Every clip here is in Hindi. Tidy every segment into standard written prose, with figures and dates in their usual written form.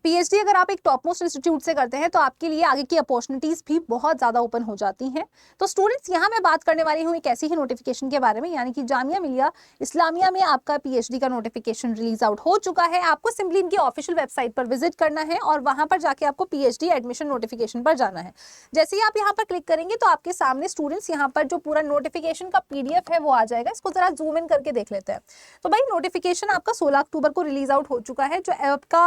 पीएचडी अगर आप एक टॉप मोस्ट इंस्टीट्यूट से करते हैं तो आपके लिए आगे की अपॉर्चुनिटीज भी बहुत ज्यादा ओपन हो जाती हैं। तो स्टूडेंट्स, यहाँ मैं बात करने वाली हूँ एक ऐसी ही नोटिफिकेशन के बारे में, यानी कि जामिया मिलिया इस्लामिया में आपका पीएचडी का नोटिफिकेशन रिलीज आउट हो चुका है। आपको सिंपली इनकी ऑफिशियल वेबसाइट पर विजिट करना है और वहां पर जाके आपको पीएचडी एडमिशन नोटिफिकेशन पर जाना है। जैसे ही आप यहाँ पर क्लिक करेंगे तो आपके सामने स्टूडेंट्स यहाँ पर जो पूरा नोटिफिकेशन का पीडीएफ है वो आ जाएगा। इसको जरा जूम इन करके देख लेते हैं। तो भाई नोटिफिकेशन आपका 16 अक्टूबर को रिलीज आउट हो चुका है। जो आपका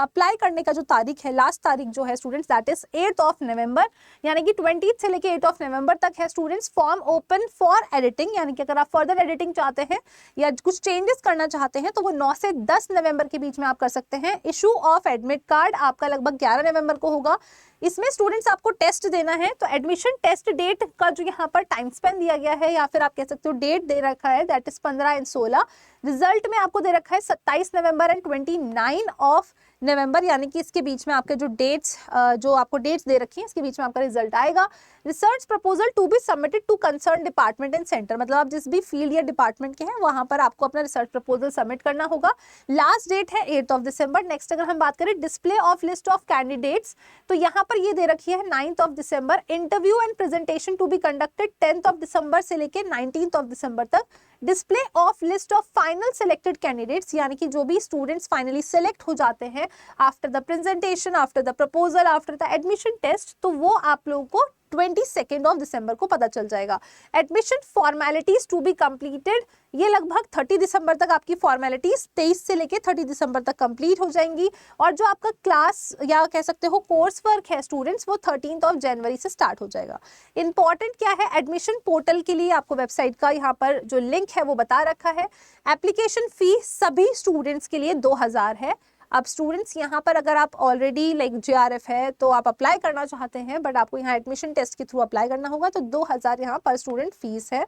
अप्लाई करने का जो तारीख है, लास्ट तारीख जो है students, that is 8 of November, यानी कि 20 से लेके 8 ऑफ नवंबर तक है students. Form open for editing, यानी कि अगर आप फर्दर एडिटिंग चाहते हैं या कुछ चेंजेस करना चाहते हैं तो वो 9 से 10 नवंबर के बीच में आप कर सकते हैं। इशू ऑफ एडमिट कार्ड आपका लगभग 11 नवंबर को होगा। इसमें स्टूडेंट्स आपको टेस्ट देना है, तो एडमिशन टेस्ट डेट का जो यहाँ पर टाइम स्पेन दिया गया है या फिर आप कह सकते हो डेट दे रखा है, दैट इज 15 एंड 16। रिजल्ट में आपको दे रखा है 27 नवंबर एंड 29 ऑफ नवंबर, यानी कि इसके बीच में आपके जो डेट्स जो आपको डेट्स दे रखी हैं इसके बीच में आपका रिजल्ट आएगा। Research proposal to be submitted to concern department and centre, मतलब आप जिस भी फील्ड या डिपार्टमेंट के हैं वहां पर आपको अपना रिसर्च प्रपोजल सबमिट करना होगा। लास्ट डेट है 8 ऑफ दिसंबर। नेक्स्ट अगर हम बात करें display of list of candidates, तो यहाँ पर ये दे रखी है 9 of December. Interview and presentation to be conducted 10 of December से लेके 19 ऑफ दिसंबर तक। Display of list of final selected candidates, यानी कि जो भी स्टूडेंट्स फाइनली सेलेक्ट हो जाते हैं after the presentation, after the proposal, after the admission test, तो वो आप लोगों को 22 ऑफ दिसंबर को पता चल जाएगा। Admission formalities to be completed, ये लगभग 30 दिसंबर तक आपकी फॉर्मेलिटीज 23 से लेके 30 दिसंबर तक कंप्लीट हो जाएंगी। और जो आपका क्लास या कह सकते हो कोर्स वर्क है स्टूडेंट्स, वो 13 ऑफ जनवरी से स्टार्ट हो जाएगा। इंपॉर्टेंट क्या है, एडमिशन पोर्टल के लिए आपको वेबसाइट का यहाँ पर जो लिंक है वो बता रखा है। एप्लीकेशन फी सभी स्टूडेंट्स के लिए 2000 है। अब स्टूडेंट्स यहाँ पर अगर आप ऑलरेडी लाइक जेआरएफ है तो आप अप्लाई करना चाहते हैं बट आपको यहाँ एडमिशन टेस्ट के थ्रू अप्लाई करना होगा, तो 2000 यहाँ पर स्टूडेंट फीस है।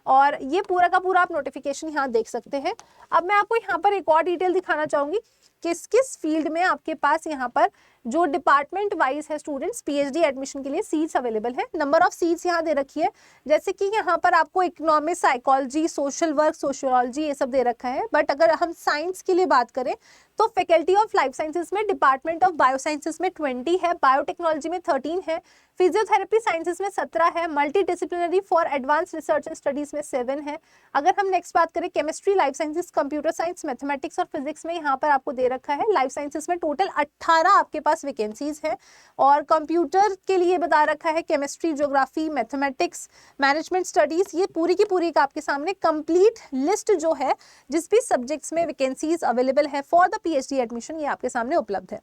और ये पूरा का पूरा आप नोटिफिकेशन यहाँ देख सकते हैं। अब मैं आपको यहाँ पर एक और डिटेल दिखाना चाहूंगी किस किस फील्ड में आपके पास यहाँ पर जो डिपार्टमेंट वाइज है स्टूडेंट्स पीएचडी एडमिशन के लिए सीट्स अवेलेबल है। नंबर ऑफ सीट्स यहाँ दे रखी है, जैसे कि यहाँ पर आपको economics, psychology, social work, sociology ये सब दे रखा है। बट अगर हम साइंस के लिए बात करें तो फैकल्टी ऑफ लाइफ साइंसेज में, डिपार्टमेंट ऑफ बायोसाइंसेज में 20 है, बायोटेक्नोलॉजी में 13 है, फिजियोथेरेपी साइंसेज में 17 है, multi disciplinary for advance research and studies में 7 है। अगर हम नेक्स्ट बात करें chemistry, life sciences, computer science, mathematics और फिजिक्स में यहाँ पर आपको दे रखा है। लाइफ साइंसेज में टोटल 18 आपके पास वैकेंसीज है। और कंप्यूटर के लिए बता रखा है chemistry, geography, mathematics, management studies, ये पूरी की पूरी का आपके सामने कंप्लीट लिस्ट जो है जिस भी सब्जेक्ट्स में वैकेंसीज अवेलेबल है फॉर द पीएचडी एडमिशन, ये आपके सामने उपलब्ध है।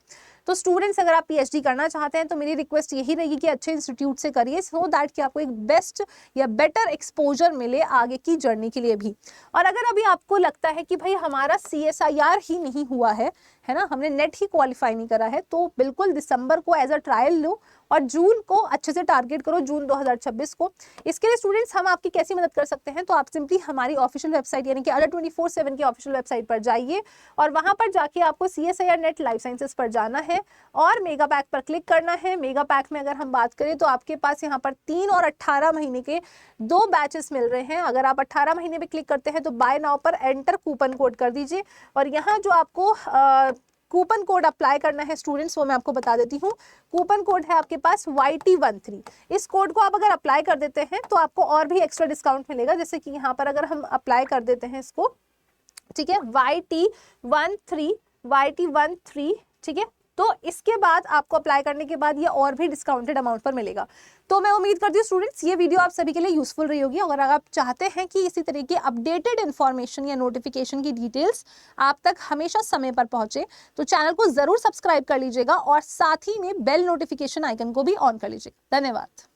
तो स्टूडेंट्स, अगर आप पीएचडी करना चाहते हैं तो मेरी रिक्वेस्ट यही रहेगी कि अच्छे इंस्टीट्यूट से करिए, सो दैट कि आपको एक बेस्ट या बेटर एक्सपोजर मिले आगे की जर्नी के लिए भी। और अगर अभी आपको लगता है कि भाई हमारा CSIR ही नहीं हुआ है ना, हमने नेट ही क्वालिफाई नहीं करा है, तो बिल्कुल दिसंबर को एज अ ट्रायल लो और जून को अच्छे से टारगेट करो, जून 2026 को। इसके लिए स्टूडेंट्स हम आपकी कैसी मदद कर सकते हैं, तो आप सिंपली हमारी ऑफिशियल वेबसाइट यानी कि अडर 24/7 की ऑफिशियल वेबसाइट पर जाइए और वहां पर जाके आपको CSIR नेट लाइफ साइंसेज पर जाना है और मेगा पैक पर क्लिक करना है। मेगा पैक में अगर हम बात करें तो आपके पास यहाँ पर 3 और 18 महीने के 2 बैचेस मिल रहे हैं। अगर आप 18 महीने पे क्लिक करते हैं तो बाय नाउ पर एंटर कूपन कोड कर दीजिए और यहाँ जो आपको कूपन कोड अप्लाई करना है स्टूडेंट्स वो मैं आपको बता देती हूँ। कूपन कोड है आपके पास YT13। इस कोड को आप अगर अप्लाई कर देते हैं तो आपको और भी एक्स्ट्रा डिस्काउंट मिलेगा, जैसे कि यहाँ पर अगर हम अप्लाई कर देते हैं इसको, ठीक है, YT13, ठीक है, तो इसके बाद आपको अप्लाई करने के बाद ये और भी डिस्काउंटेड अमाउंट पर मिलेगा। तो मैं उम्मीद करती हूँ स्टूडेंट्स ये वीडियो आप सभी के लिए यूजफुल रही होगी। अगर आप चाहते हैं कि इसी तरह की अपडेटेड इन्फॉर्मेशन या नोटिफिकेशन की डिटेल्स आप तक हमेशा समय पर पहुंचे तो चैनल को जरूर सब्सक्राइब कर लीजिएगा और साथ ही में बेल नोटिफिकेशन आइकन को भी ऑन कर लीजिएगा। धन्यवाद।